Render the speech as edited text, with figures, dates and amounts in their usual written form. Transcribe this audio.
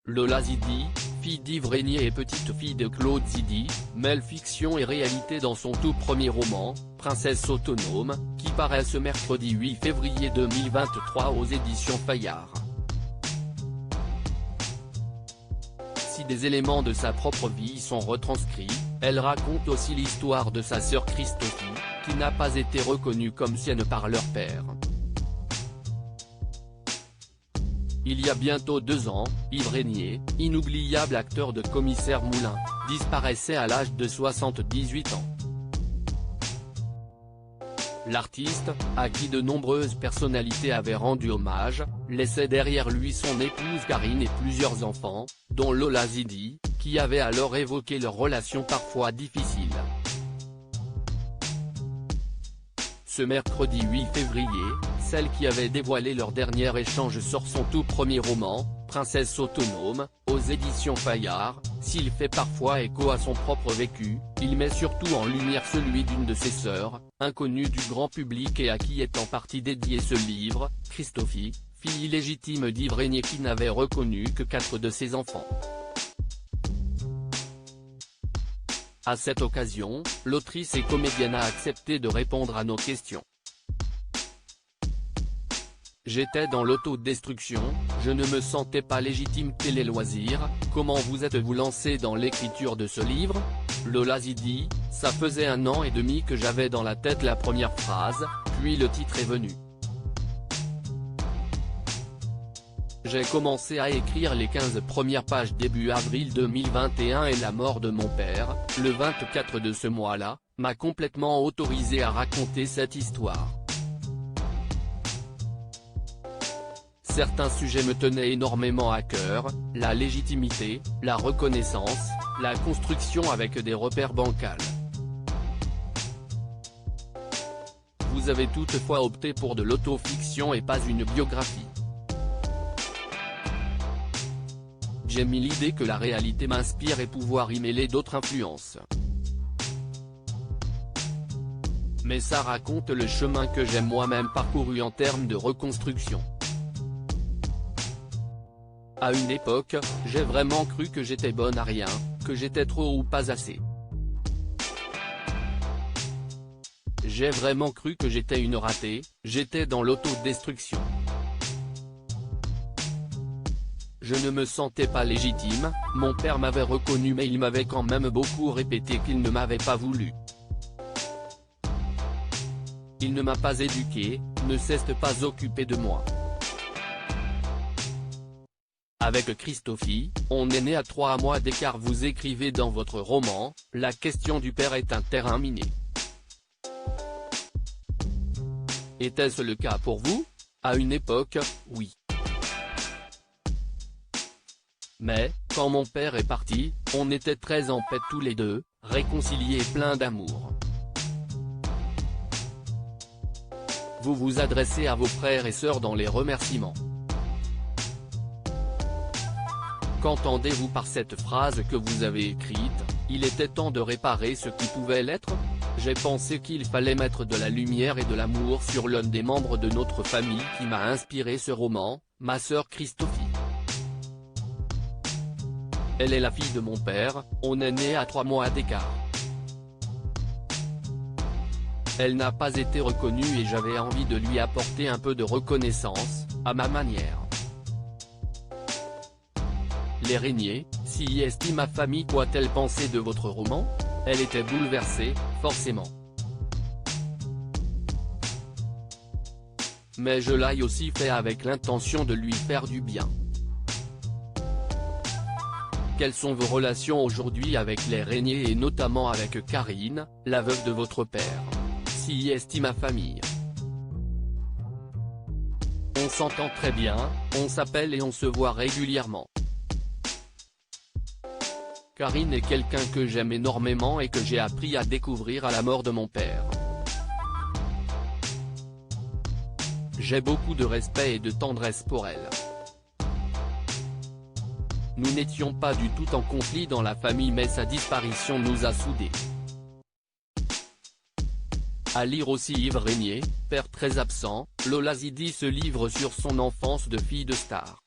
Lola Zidi, fille d'Yves Régnier et petite-fille de Claude Zidi, mêle fiction et réalité dans son tout premier roman, Princesse autonome, qui paraît ce mercredi 8 février 2023 aux éditions Fayard. Si des éléments de sa propre vie sont retranscrits, elle raconte aussi l'histoire de sa sœur Christophie, qui n'a pas été reconnue comme sienne par leur père. Il y a bientôt 2 ans, Yves Régnier, inoubliable acteur de Commissaire Moulin, disparaissait à l'âge de 78 ans. L'artiste, à qui de nombreuses personnalités avaient rendu hommage, laissait derrière lui son épouse Karine et plusieurs enfants, dont Lola Zidi, qui avait alors évoqué leur relation parfois difficile. Ce mercredi 8 février, celle qui avait dévoilé leur dernier échange sort son tout premier roman, Princesse autonome, aux éditions Fayard. S'il fait parfois écho à son propre vécu, il met surtout en lumière celui d'une de ses sœurs, inconnue du grand public et à qui est en partie dédié ce livre, Christophie, fille illégitime d'Yves Régnier qui n'avait reconnu que 4 de ses enfants. À cette occasion, l'autrice et comédienne a accepté de répondre à nos questions. J'étais dans l'autodestruction, je ne me sentais pas légitime. Télé Loisirs, comment vous êtes-vous lancé dans l'écriture de ce livre? Lola Zidi, ça faisait 1 an et demi que j'avais dans la tête la première phrase, puis le titre est venu. J'ai commencé à écrire les 15 premières pages début avril 2021 et la mort de mon père, le 24 de ce mois-là, m'a complètement autorisé à raconter cette histoire. Certains sujets me tenaient énormément à cœur, la légitimité, la reconnaissance, la construction avec des repères bancals. Vous avez toutefois opté pour de l'autofiction et pas une biographie. J'aime l'idée que la réalité m'inspire et pouvoir y mêler d'autres influences. Mais ça raconte le chemin que j'ai moi-même parcouru en termes de reconstruction. À une époque, j'ai vraiment cru que j'étais bonne à rien, que j'étais trop ou pas assez. J'ai vraiment cru que j'étais une ratée, j'étais dans l'autodestruction. Je ne me sentais pas légitime, mon père m'avait reconnu mais il m'avait quand même beaucoup répété qu'il ne m'avait pas voulu. Il ne m'a pas éduqué, ne s'est pas occupé de moi. Avec Christophie, on est né à 3 mois d'écart. Vous écrivez dans votre roman, la question du père est un terrain miné. Était-ce le cas pour vous? À une époque, oui. Mais, quand mon père est parti, on était très en paix tous les deux, réconciliés et pleins d'amour. Vous vous adressez à vos frères et sœurs dans les remerciements. Qu'entendez-vous par cette phrase que vous avez écrite, il était temps de réparer ce qui pouvait l'être? J'ai pensé qu'il fallait mettre de la lumière et de l'amour sur l'un des membres de notre famille qui m'a inspiré ce roman, ma sœur Christophie. Elle est la fille de mon père, on est nés à 3 mois d'écart. Elle n'a pas été reconnue et j'avais envie de lui apporter un peu de reconnaissance, à ma manière. Les Régnier, si estime ma famille quoi-t-elle pensé de votre roman? Elle était bouleversée, forcément. Mais je l'ai aussi fait avec l'intention de lui faire du bien. Quelles sont vos relations aujourd'hui avec les Régnier et notamment avec Karine, la veuve de votre père? Si estime ma famille. On s'entend très bien, on s'appelle et on se voit régulièrement. Karine est quelqu'un que j'aime énormément et que j'ai appris à découvrir à la mort de mon père. J'ai beaucoup de respect et de tendresse pour elle. Nous n'étions pas du tout en conflit dans la famille mais sa disparition nous a soudés. À lire aussi Yves Régnier, père très absent, Lola Zidi se livre sur son enfance de fille de star.